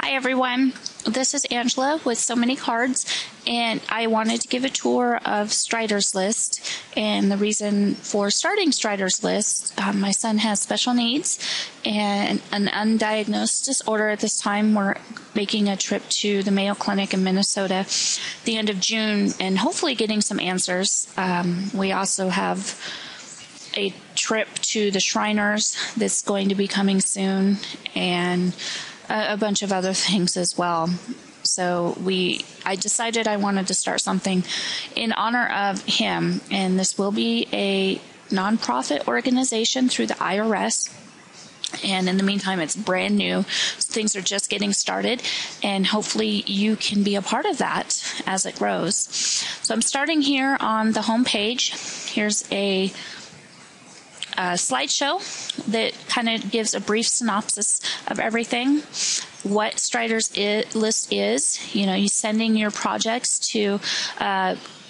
Hi everyone, this is Angela with SewManyCards, and I wanted to give a tour of Stryders List. And the reason for starting Stryders List, my son has special needs and an undiagnosed disorder at this time. We're making a trip to the Mayo Clinic in Minnesota the end of June and hopefully getting some answers. We also have a trip to the Shriners that's going to be coming soon, and a bunch of other things as well. So I decided I wanted to start something in honor of him, and this will be a nonprofit organization through the IRS. And in the meantime, it's brand new. So things are just getting started, and hopefully you can be a part of that as it grows. So I'm starting here on the home page. Here's a slideshow that kind of gives a brief synopsis of everything, what Stryders List is. You know, you're sending your projects to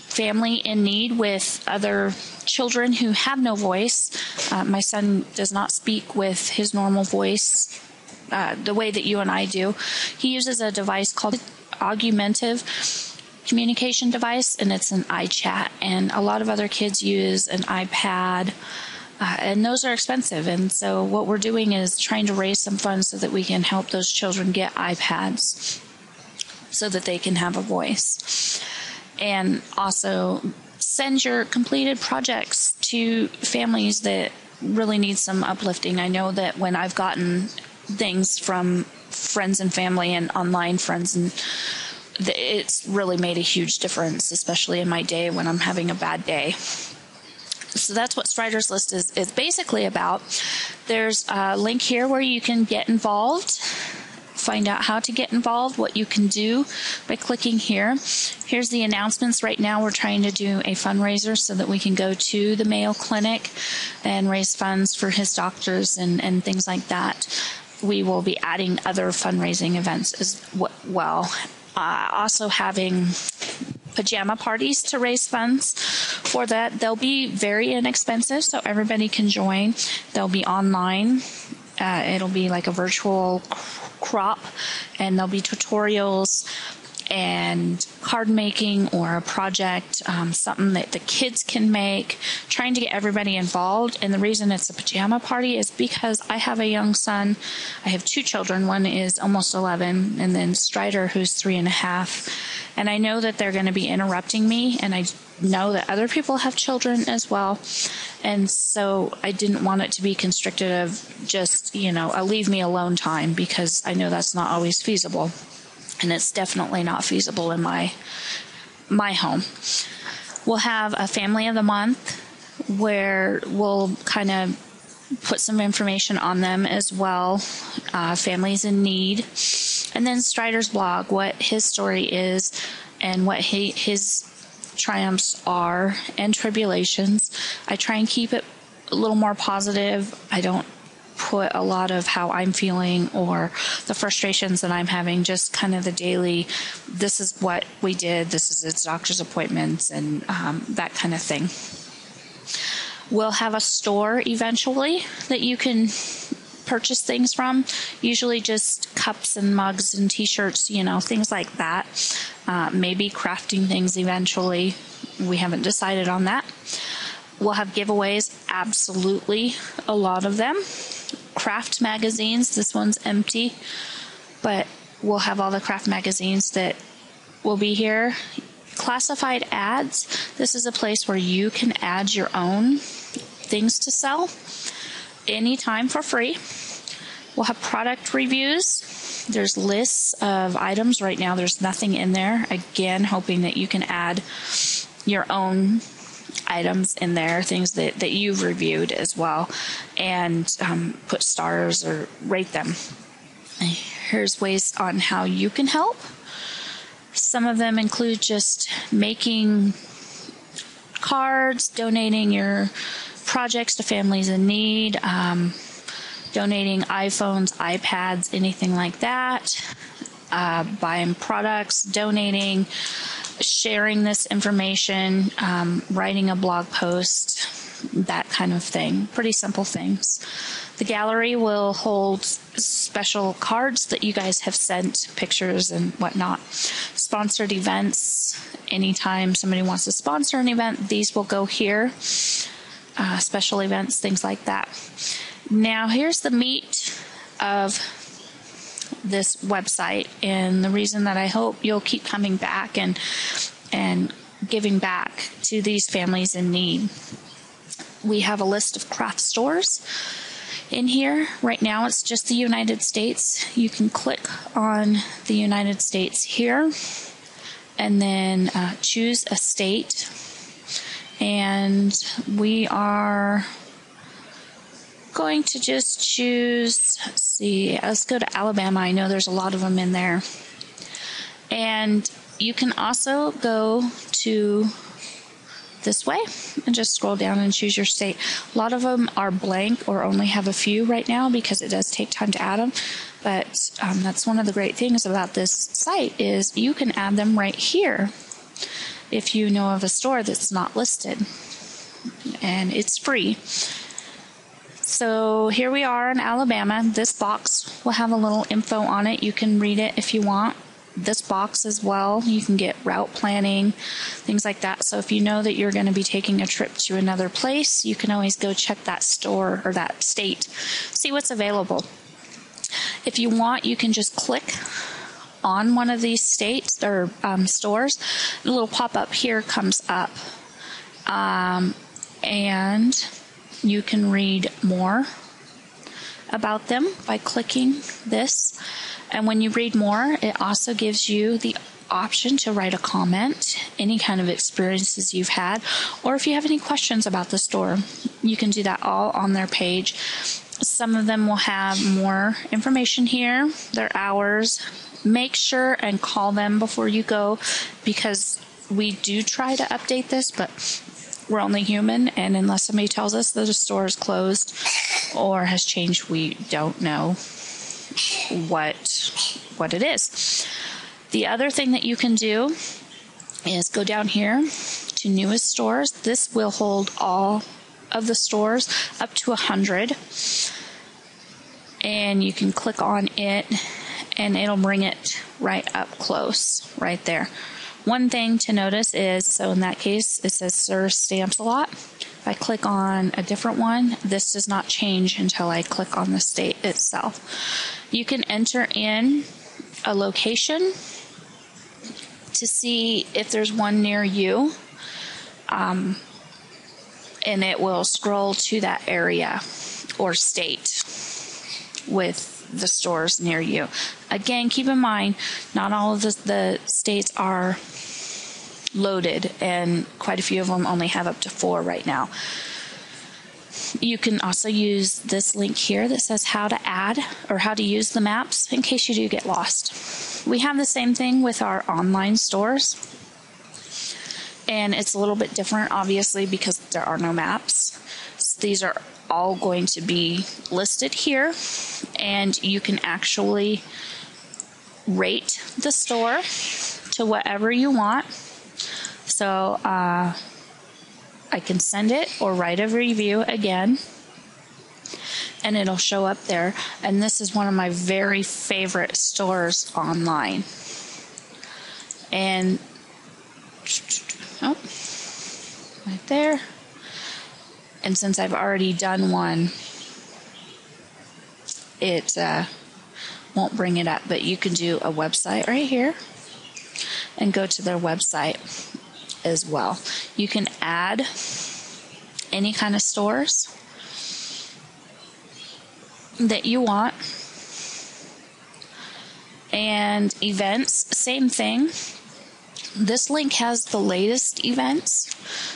family in need with other children who have no voice. My son does not speak with his normal voice the way that you and I do. He uses a device called augmentative communication device, and it's an iChat, and a lot of other kids use an iPad. And those are expensive, and so what we're doing is trying to raise some funds so that we can help those children get iPads so that they can have a voice. And also send your completed projects to families that really need some uplifting. I know that when I've gotten things from friends and family and online friends, and it's really made a huge difference, especially in my day when I'm having a bad day. So that's what Stryders List is basically about. There's a link here where you can get involved, find out how to get involved, what you can do by clicking here. Here's the announcements. Right now we're trying to do a fundraiser so that we can go to the Mayo Clinic and raise funds for his doctors and things like that. We will be adding other fundraising events as well. Also having pajama parties to raise funds for that. They'll be very inexpensive, so everybody can join. They'll be online. It'll be like a virtual crop, and there'll be tutorials and card making or a project, something that the kids can make, trying to get everybody involved. And the reason it's a pajama party is because I have a young son. I have two children. One is almost 11, and then Strider, who's 3.5. And I know that they're going to be interrupting me, and I know that other people have children as well. And so I didn't want it to be constricted of just, a leave me alone time, because I know that's not always feasible. And it's definitely not feasible in my home. We'll have a family of the month where we'll kind of put some information on them as well, families in need. And then Strider's blog, what his story is and what his triumphs are and tribulations. I try and keep it a little more positive. I don't put a lot of how I'm feeling or the frustrations that I'm having, just kind of the daily, this is what we did, this is its doctor's appointments, and that kind of thing. We'll have a store eventually that you can purchase things from, usually just cups and mugs and t-shirts, things like that. Maybe crafting things eventually. We haven't decided on that. We'll have giveaways, absolutely, a lot of them. Craft magazines, this one's empty, but we'll have all the craft magazines that will be here. Classified ads, this is a place where you can add your own things to sell anytime for free. We'll have product reviews. There's lists of items. Right now there's nothing in there. Again, hoping that you can add your own items in there, things that you've reviewed as well, and put stars or rate them. Here's ways on how you can help. Some of them include just making cards, donating your projects to families in need, donating iPhones, iPads, anything like that, buying products, donating, sharing this information, writing a blog post, that kind of thing. Pretty simple things. The gallery will hold special cards that you guys have sent, pictures and whatnot. Sponsored events, anytime somebody wants to sponsor an event, these will go here. Special events, things like that. Now here's the meat of this website, and the reason that I hope you'll keep coming back and giving back to these families in need. We have a list of craft stores in here. Right now it's just the United States. You can click on the United States here and then choose a state, and we are going to just choose, let's go to Alabama. I know there's a lot of them in there. And you can also go to this way and just scroll down and choose your state. A lot of them are blank or only have a few right now because it does take time to add them. But that's one of the great things about this site is you can add them right here if you know of a store that's not listed. And it's free. So here we are in Alabama. This box will have a little info on it. You can read it if you want. This box as well, you can get route planning, things like that. So if you know that you're going to be taking a trip to another place, you can always go check that store or that state, see what's available. If you want, you can just click on one of these states or stores. A little pop-up here comes up, and you can read more about them by clicking this. And when you read more, it also gives you the option to write a comment, any kind of experiences you've had, or if you have any questions about the store, you can do that all on their page. Some of them will have more information here, their hours. Make sure and call them before you go, because we do try to update this, but we're only human, and unless somebody tells us that a store is closed or has changed, we don't know what it is. The other thing that you can do is go down here to newest stores. This will hold all of the stores up to 100, and you can click on it and it'll bring it right up close right there. One thing to notice is, so in that case it says Sir Stamps a lot. If I click on a different one, this does not change until I click on the state itself. You can enter in a location to see if there's one near you, and it will scroll to that area or state with the stores near you. Again, keep in mind, not all of the states are loaded, and quite a few of them only have up to 4 right now. You can also use this link here that says how to add or how to use the maps in case you do get lost. We have the same thing with our online stores, and it's a little bit different obviously because there are no maps. So these are all going to be listed here, and you can actually rate the store to whatever you want. So I can send it or write a review again, and it'll show up there. And this is one of my very favorite stores online. And right there. And since I've already done one, it won't bring it up. But you can do a website right here and go to their website as well. You can add any kind of stores that you want. And events, same thing. This link has the latest events.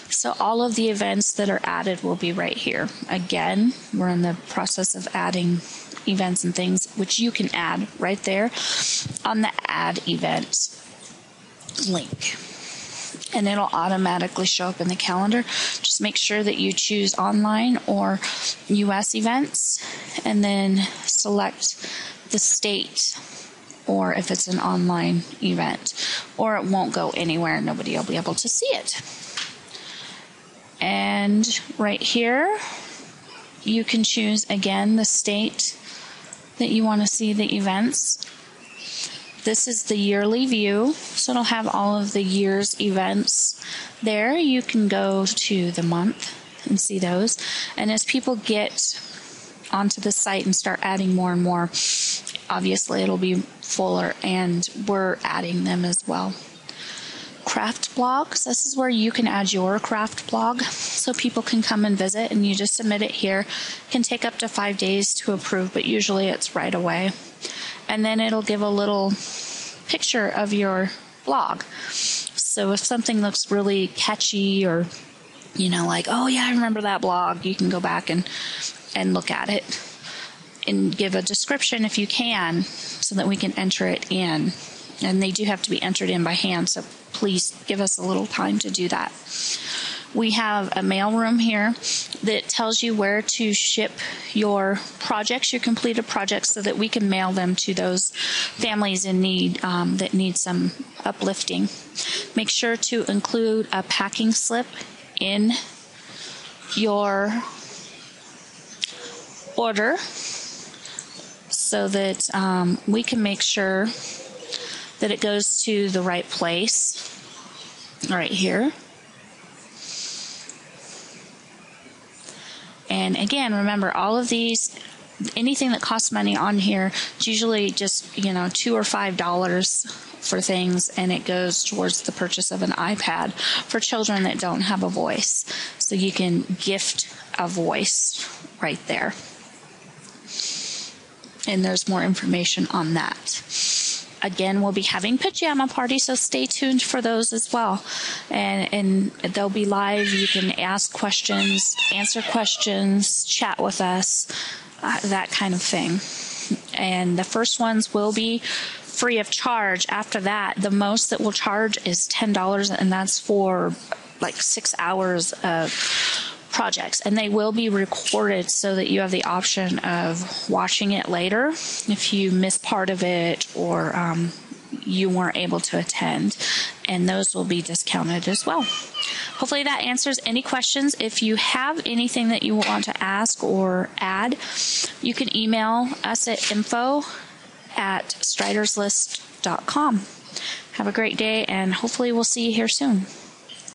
So all of the events that are added will be right here. Again, we're in the process of adding events and things, which you can add right there on the add event link. And it'll automatically show up in the calendar. Just make sure that you choose online or US events, and then select the state, or if it's an online event, or it won't go anywhere. Nobody will be able to see it. And right here, You can choose, again, the state that you want to see the events. This is the yearly view, so it'll have all of the year's events there. You can go to the month and see those. And as people get onto the site and start adding more and more, obviously it'll be fuller, and we're adding them as well. Craft blogs. This is where you can add your craft blog so people can come and visit, and you just submit it here. It can take up to 5 days to approve, but usually it's right away. And then it'll give a little picture of your blog. So if something looks really catchy, or, you know, like, oh yeah, I remember that blog, you can go back and look at it and give a description if you can, so that we can enter it in. And they do have to be entered in by hand, so please give us a little time to do that. We have a mailroom here that tells you where to ship your projects, your completed projects, so that we can mail them to those families in need that need some uplifting. Make sure to include a packing slip in your order so that we can make sure that it goes to the right place, right here. And again, remember, all of these, anything that costs money on here, it's usually just, you know, $2 or $5 for things, and it goes towards the purchase of an iPad for children that don't have a voice. So you can gift a voice right there. And there's more information on that. Again, we'll be having pajama parties, so stay tuned for those as well. And they'll be live. You can ask questions, answer questions, chat with us, that kind of thing. And the first ones will be free of charge. After that, the most that we'll charge is $10, and that's for like 6 hours of projects, and they will be recorded so that you have the option of watching it later if you miss part of it, or you weren't able to attend, and those will be discounted as well. Hopefully that answers any questions. If you have anything that you want to ask or add, you can email us at info@StrydersList.com. Have a great day, and hopefully we'll see you here soon.